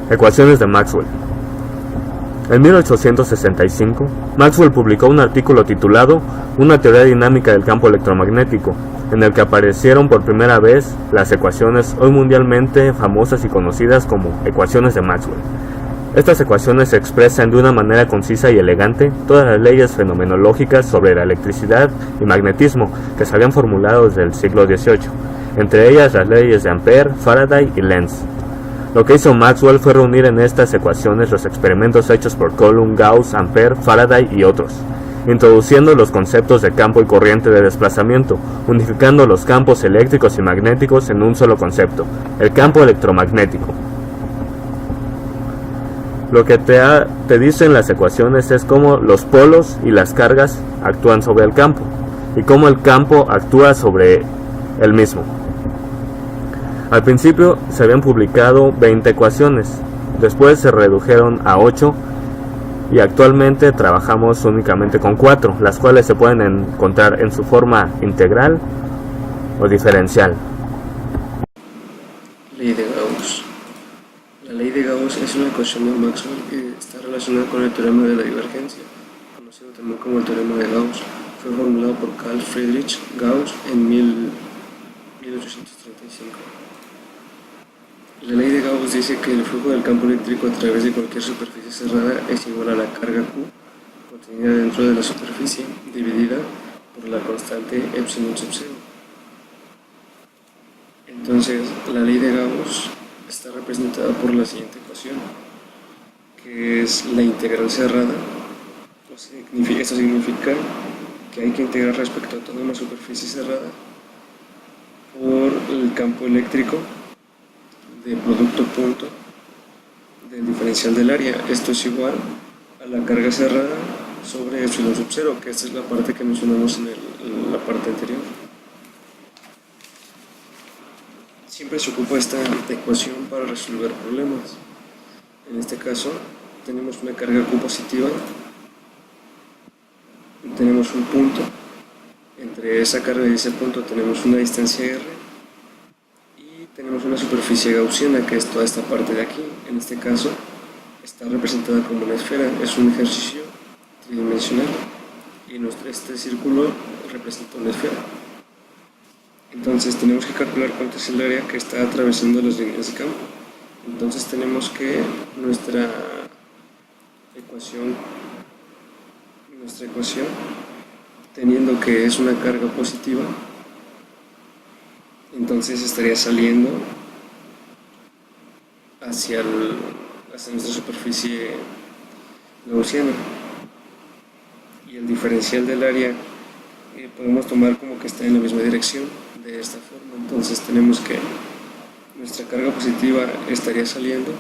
Ecuaciones de Maxwell. En 1865, Maxwell publicó un artículo titulado Una teoría dinámica del campo electromagnético, en el que aparecieron por primera vez las ecuaciones hoy mundialmente famosas y conocidas como ecuaciones de Maxwell. Estas ecuaciones expresan de una manera concisa y elegante todas las leyes fenomenológicas sobre la electricidad y magnetismo que se habían formulado desde el siglo XVIII, entre ellas las leyes de Ampère, Faraday y Lenz. Lo que hizo Maxwell fue reunir en estas ecuaciones los experimentos hechos por Coulomb, Gauss, Ampère, Faraday y otros, introduciendo los conceptos de campo y corriente de desplazamiento, unificando los campos eléctricos y magnéticos en un solo concepto, el campo electromagnético. Lo que te dicen las ecuaciones es cómo los polos y las cargas actúan sobre el campo, y cómo el campo actúa sobre el mismo. Al principio se habían publicado 20 ecuaciones, después se redujeron a 8 y actualmente trabajamos únicamente con 4, las cuales se pueden encontrar en su forma integral o diferencial. Ley de Gauss. La ley de Gauss es una ecuación de Maxwell que está relacionada con el teorema de la divergencia, conocido también como el teorema de Gauss. Fue formulado por Carl Friedrich Gauss en 1835. La ley de Gauss dice que el flujo del campo eléctrico a través de cualquier superficie cerrada es igual a la carga Q contenida dentro de la superficie dividida por la constante epsilon sub 0. Entonces, la ley de Gauss está representada por la siguiente ecuación, que es la integral cerrada. Esto significa que hay que integrar respecto a toda una superficie cerrada por el campo eléctrico de producto punto del diferencial del área. Esto es igual a la carga cerrada sobre epsilon sub 0, que esta es la parte que mencionamos en la parte anterior. Siempre se ocupa esta ecuación para resolver problemas. En este caso tenemos una carga Q positiva, tenemos un punto, entre esa carga y ese punto tenemos una distancia R, tenemos una superficie gaussiana, que es toda esta parte de aquí. En este caso está representada como una esfera, es un ejercicio tridimensional y este círculo representa una esfera. Entonces tenemos que calcular cuánto es el área que está atravesando las líneas de campo. Entonces tenemos que nuestra ecuación, teniendo que es una carga positiva, entonces estaría saliendo hacia nuestra superficie gaussiana, y el diferencial del área podemos tomar como que está en la misma dirección, de esta forma. Entonces tenemos que nuestra carga positiva estaría saliendo,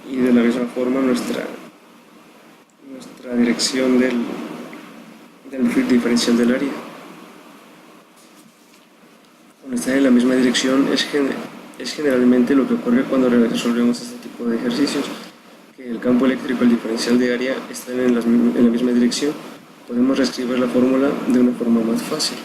y de la misma forma nuestra dirección del diferencial del área, cuando está en la misma dirección, es generalmente lo que ocurre cuando resolvemos este tipo de ejercicios, que el campo eléctrico y el diferencial de área están en la misma dirección. Podemos reescribir la fórmula de una forma más fácil,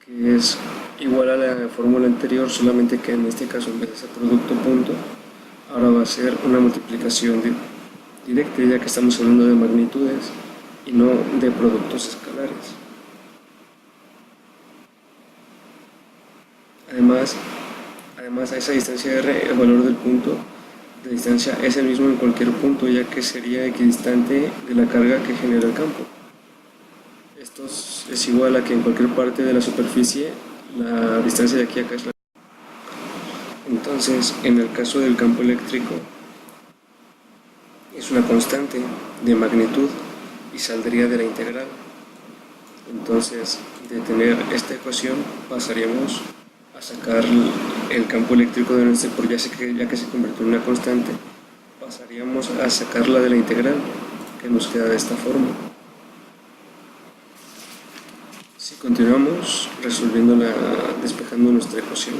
que es igual a la fórmula anterior, solamente que en este caso, en vez de ser producto punto, ahora va a ser una multiplicación directa, ya que estamos hablando de magnitudes y no de productos escalares. Además, a esa distancia R, el valor del punto de distancia es el mismo en cualquier punto, ya que sería equidistante de la carga que genera el campo. Esto es igual a que en cualquier parte de la superficie la distancia de aquí a acá es la. Entonces, en el caso del campo eléctrico, es una constante de magnitud y saldría de la integral. Entonces, de tener esta ecuación, pasaríamos a sacar el campo eléctrico de nuestro, ya que se convirtió en una constante, pasaríamos a sacarla de la integral, que nos queda de esta forma. Si continuamos despejando nuestra ecuación,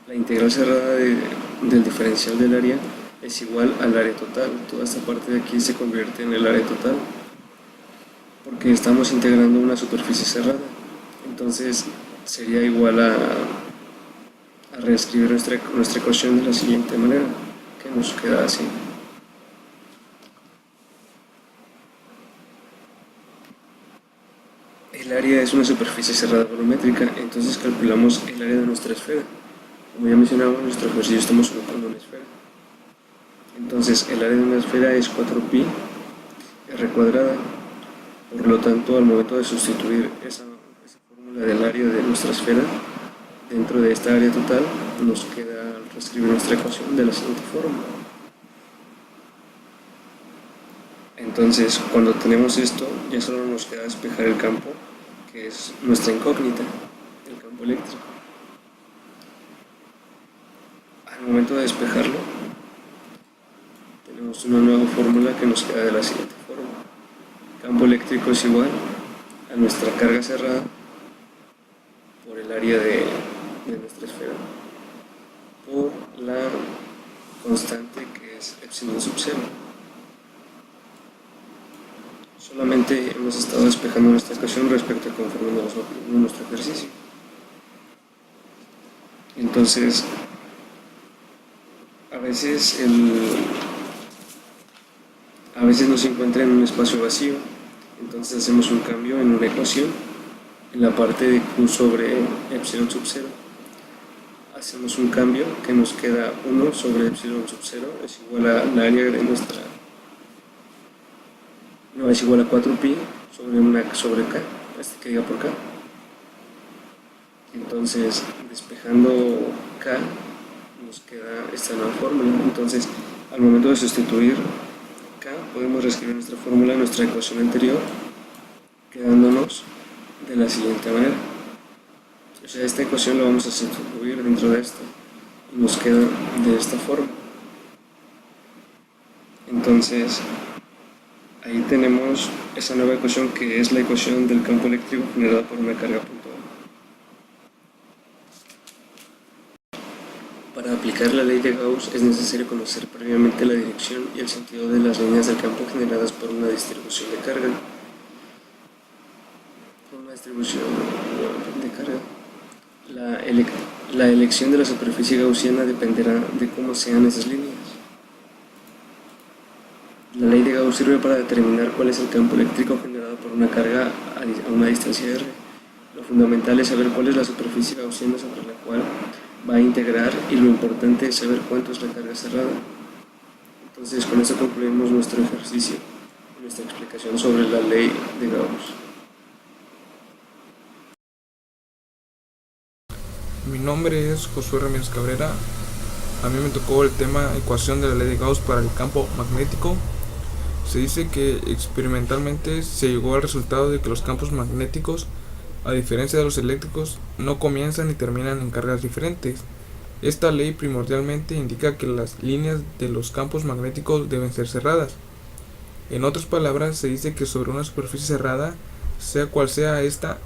la integral cerrada del diferencial del área es igual al área total. Toda esta parte de aquí se convierte en el área total, porque estamos integrando una superficie cerrada. Entonces sería igual a reescribir nuestra ecuación de la siguiente manera. que nos queda así. El área es una superficie cerrada volumétrica, entonces calculamos el área de nuestra esfera. Como ya mencionamos, en nuestro ejercicio estamos ubicando una esfera. Entonces el área de una esfera es 4pi r cuadrada. Por lo tanto, al momento de sustituir esa fórmula del área de nuestra esfera dentro de esta área total, nos queda reescribir nuestra ecuación de la siguiente forma. Entonces, cuando tenemos esto, ya solo nos queda despejar el campo, que es nuestra incógnita, el campo eléctrico. Al momento de despejarlo, tenemos una nueva fórmula que nos queda de la siguiente forma. Campo eléctrico es igual a nuestra carga cerrada por el área de nuestra esfera por la constante que es epsilon sub 0. Solamente hemos estado despejando nuestra ecuación respecto a conforme nos va nuestro ejercicio. Entonces, a veces no se encuentra en un espacio vacío, entonces hacemos un cambio en una ecuación, en la parte de Q sobre epsilon sub 0. Hacemos un cambio que nos queda 1 sobre epsilon sub 0 es igual a la área de nuestra... No, es igual a 4pi sobre K, este que diga por K. Entonces, despejando K, nos queda esta nueva fórmula. Entonces, al momento de sustituir K, podemos reescribir nuestra fórmula en nuestra ecuación anterior, quedándonos de la siguiente manera. O sea, esta ecuación la vamos a sustituir dentro de esta y nos queda de esta forma. Entonces, ahí tenemos esa nueva ecuación que es la ecuación del campo eléctrico generada por una carga puntual. Para aplicar la ley de Gauss es necesario conocer previamente la dirección y el sentido de las líneas del campo generadas por una distribución de carga. La elección de la superficie gaussiana dependerá de cómo sean esas líneas. La ley de Gauss sirve para determinar cuál es el campo eléctrico generado por una carga a una distancia r. Lo fundamental es saber cuál es la superficie gaussiana sobre la cual va a integrar y lo importante es saber cuánto es la carga cerrada. Entonces, con eso concluimos nuestro ejercicio y nuestra explicación sobre la ley de Gauss. Mi nombre es Josué Ramírez Cabrera. A mí me tocó el tema ecuación de la ley de Gauss para el campo magnético. Se dice que experimentalmente se llegó al resultado de que los campos magnéticos, a diferencia de los eléctricos, no comienzan ni terminan en cargas diferentes. Esta ley primordialmente indica que las líneas de los campos magnéticos deben ser cerradas. En otras palabras, se dice que sobre una superficie cerrada, sea cual sea esta,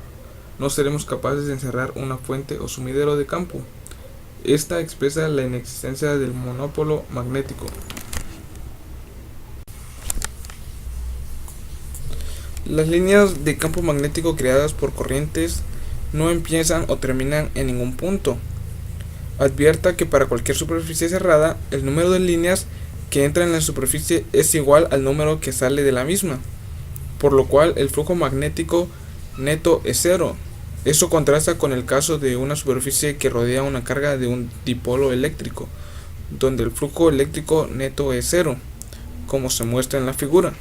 no seremos capaces de encerrar una fuente o sumidero de campo. Esta expresa la inexistencia del monopolo magnético. Las líneas de campo magnético creadas por corrientes no empiezan o terminan en ningún punto. Advierta que para cualquier superficie cerrada, el número de líneas que entran en la superficie es igual al número que sale de la misma, por lo cual el flujo magnético neto es cero. Eso contrasta con el caso de una superficie que rodea una carga de un dipolo eléctrico, donde el flujo eléctrico neto es cero, como se muestra en la figura.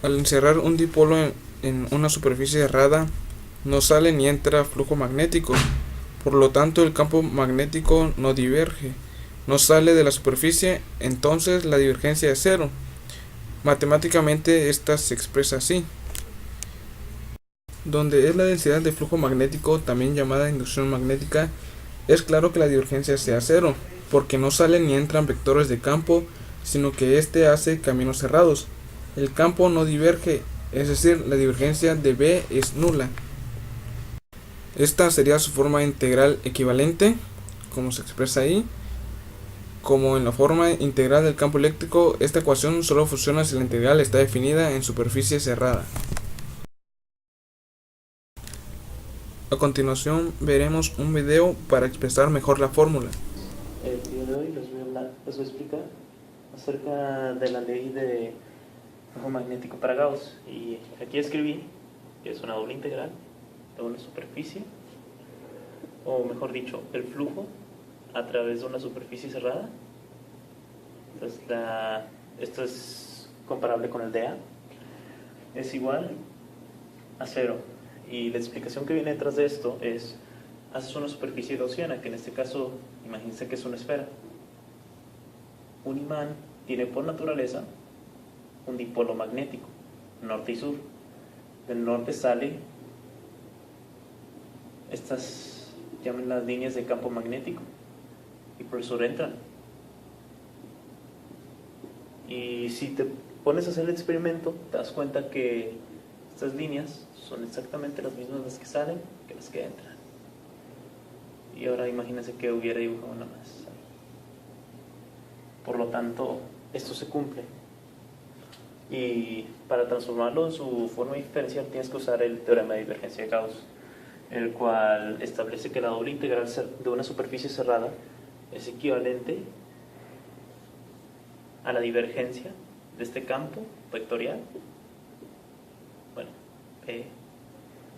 Al encerrar un dipolo en una superficie cerrada, no sale ni entra flujo magnético, por lo tanto el campo magnético no diverge, no sale de la superficie, entonces la divergencia es cero. Matemáticamente esta se expresa así, donde es la densidad de flujo magnético, también llamada inducción magnética, es claro que la divergencia sea cero, porque no salen ni entran vectores de campo, sino que éste hace caminos cerrados. El campo no diverge, es decir, la divergencia de B es nula. Esta sería su forma integral equivalente, como se expresa ahí. Como en la forma integral del campo eléctrico, esta ecuación solo funciona si la integral está definida en superficie cerrada. A continuación veremos un video para expresar mejor la fórmula. El día de hoy les voy a explicar acerca de la ley de flujo magnético para Gauss. Y aquí escribí que es una doble integral de una superficie, o mejor dicho, el flujo a través de una superficie cerrada. Entonces esto es comparable con el dA, es igual a 0. Y la explicación que viene detrás de esto es: haces una superficie gaussiana, que en este caso, imagínense que es una esfera. Un imán tiene por naturaleza un dipolo magnético, norte y sur. Del norte sale estas, llaman las líneas de campo magnético, y por el sur entran. Y si te pones a hacer el experimento, te das cuenta que estas líneas son exactamente las mismas las que salen que las que entran. Y ahora imagínense que hubiera dibujado una más. Por lo tanto, esto se cumple. Y para transformarlo en su forma diferencial tienes que usar el teorema de divergencia de Gauss, el cual establece que la doble integral de una superficie cerrada es equivalente a la divergencia de este campo vectorial, bueno, P,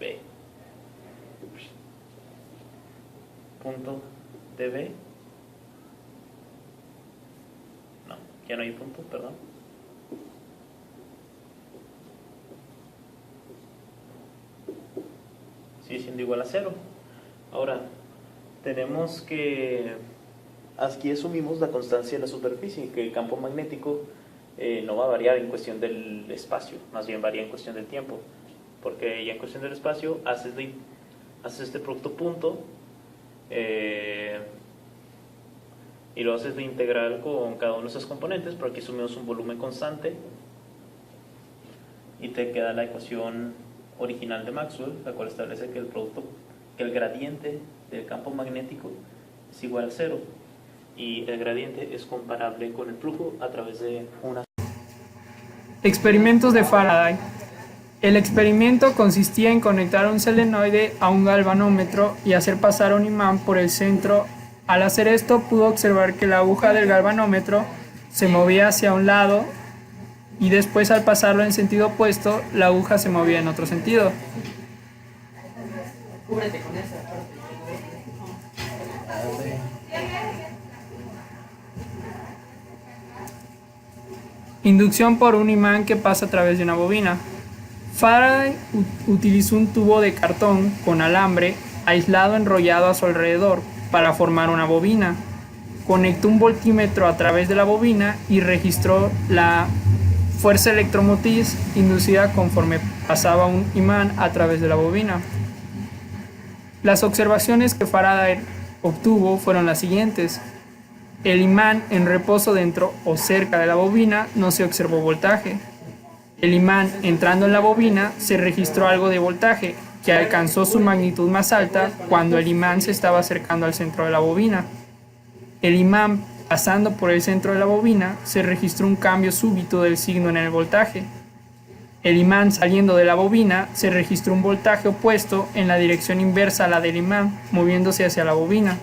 B, punto dB, no, ya no hay punto, perdón, sigue siendo igual a 0. Ahora, tenemos que, aquí asumimos la constancia de la superficie, que el campo magnético no va a variar en cuestión del espacio, más bien varía en cuestión del tiempo, porque ya en cuestión del espacio haces este producto punto, y lo haces de integral con cada uno de esos componentes, pero aquí asumimos un volumen constante y te queda la ecuación original de Maxwell, la cual establece que el gradiente del campo magnético es igual a 0, y el gradiente es comparable con el flujo a través de una... Experimentos de Faraday. El experimento consistía en conectar un solenoide a un galvanómetro y hacer pasar un imán por el centro. Al hacer esto, pudo observar que la aguja del galvanómetro se movía hacia un lado, y después, al pasarlo en sentido opuesto, la aguja se movía en otro sentido. Inducción por un imán que pasa a través de una bobina. Faraday utilizó un tubo de cartón con alambre aislado enrollado a su alrededor para formar una bobina. Conectó un voltímetro a través de la bobina y registró la fuerza electromotriz inducida conforme pasaba un imán a través de la bobina. Las observaciones que Faraday obtuvo fueron las siguientes. El imán en reposo dentro o cerca de la bobina no se observó voltaje. El imán entrando en la bobina se registró algo de voltaje, que alcanzó su magnitud más alta cuando el imán se estaba acercando al centro de la bobina. El imán pasando por el centro de la bobina se registró un cambio súbito del signo en el voltaje. El imán saliendo de la bobina se registró un voltaje opuesto en la dirección inversa a la del imán, moviéndose hacia la bobina.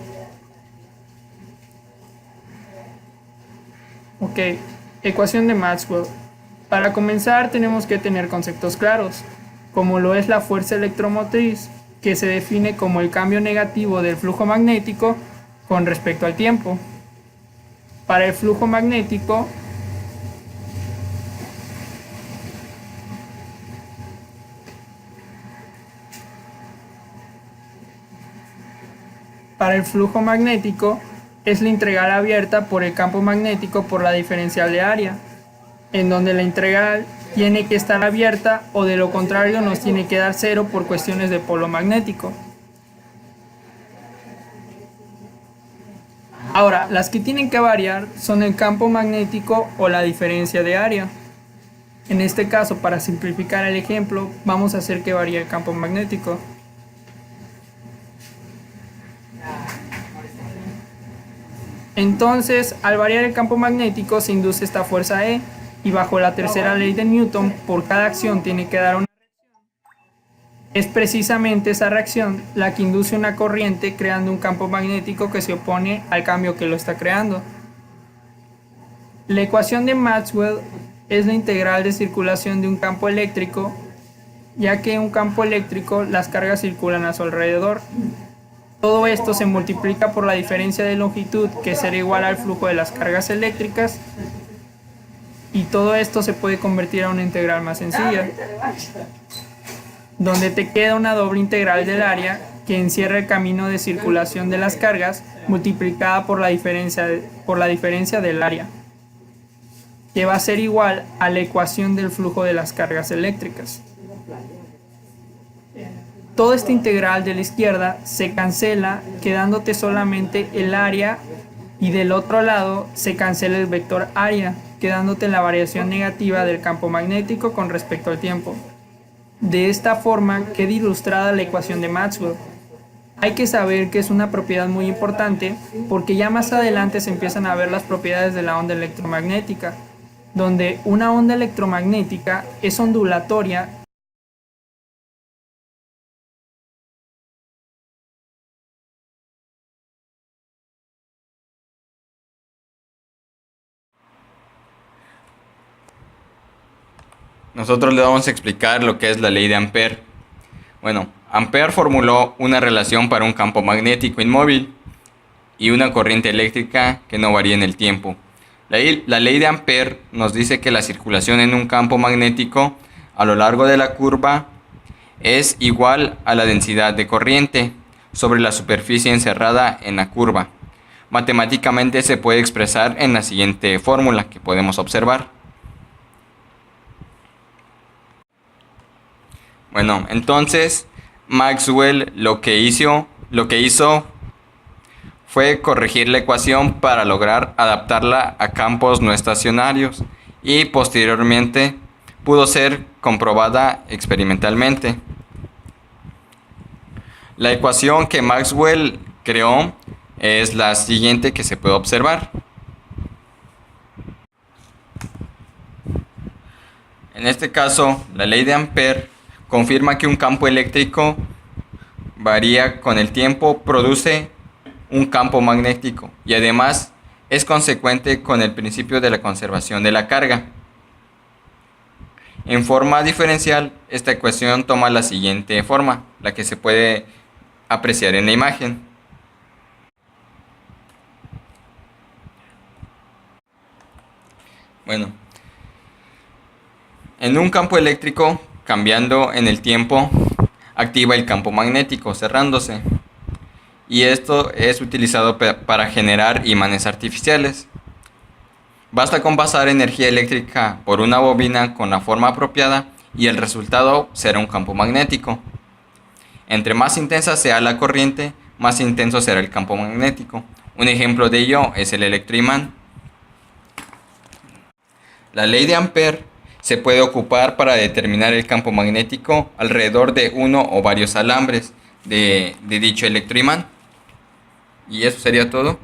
Ok, ecuación de Maxwell. Para comenzar tenemos que tener conceptos claros, como lo es la fuerza electromotriz, que se define como el cambio negativo del flujo magnético con respecto al tiempo. Para el flujo magnético, es la integral abierta por el campo magnético por la diferencial de área, en donde la integral tiene que estar abierta, o de lo contrario nos tiene que dar 0 por cuestiones de polo magnético. Ahora, las que tienen que variar son el campo magnético o la diferencia de área. En este caso, para simplificar el ejemplo, vamos a hacer que varíe el campo magnético. Entonces, al variar el campo magnético se induce esta fuerza E, y bajo la tercera ley de Newton, por cada acción tiene que dar una reacción. Es precisamente esa reacción la que induce una corriente creando un campo magnético que se opone al cambio que lo está creando. La ecuación de Maxwell es la integral de circulación de un campo eléctrico, ya que en un campo eléctrico las cargas circulan a su alrededor. Todo esto se multiplica por la diferencia de longitud, que será igual al flujo de las cargas eléctricas, y todo esto se puede convertir a una integral más sencilla, donde te queda una doble integral del área que encierra el camino de circulación de las cargas multiplicada por la diferencia del área, que va a ser igual a la ecuación del flujo de las cargas eléctricas. Toda esta integral de la izquierda se cancela, quedándote solamente el área, y del otro lado se cancela el vector área, quedándote la variación negativa del campo magnético con respecto al tiempo. De esta forma queda ilustrada la ecuación de Maxwell. Hay que saber que es una propiedad muy importante porque ya más adelante se empiezan a ver las propiedades de la onda electromagnética, donde una onda electromagnética es ondulatoria. Nosotros le vamos a explicar lo que es la ley de Ampère. Bueno, Ampère formuló una relación para un campo magnético inmóvil y una corriente eléctrica que no varía en el tiempo. La ley de Ampère nos dice que la circulación en un campo magnético a lo largo de la curva es igual a la densidad de corriente sobre la superficie encerrada en la curva. Matemáticamente se puede expresar en la siguiente fórmula que podemos observar. Bueno, entonces Maxwell lo que hizo fue corregir la ecuación para lograr adaptarla a campos no estacionarios y posteriormente pudo ser comprobada experimentalmente. La ecuación que Maxwell creó es la siguiente que se puede observar. En este caso, la ley de Ampère confirma que un campo eléctrico varía con el tiempo, produce un campo magnético y además es consecuente con el principio de la conservación de la carga. En forma diferencial, esta ecuación toma la siguiente forma, la que se puede apreciar en la imagen. Bueno, en un campo eléctrico, cambiando en el tiempo, activa el campo magnético cerrándose, y esto es utilizado para generar imanes artificiales. Basta con pasar energía eléctrica por una bobina con la forma apropiada y el resultado será un campo magnético. Entre más intensa sea la corriente, más intenso será el campo magnético. Un ejemplo de ello es el electroimán. La ley de Ampère se puede ocupar para determinar el campo magnético alrededor de uno o varios alambres de dicho electroimán. Y eso sería todo.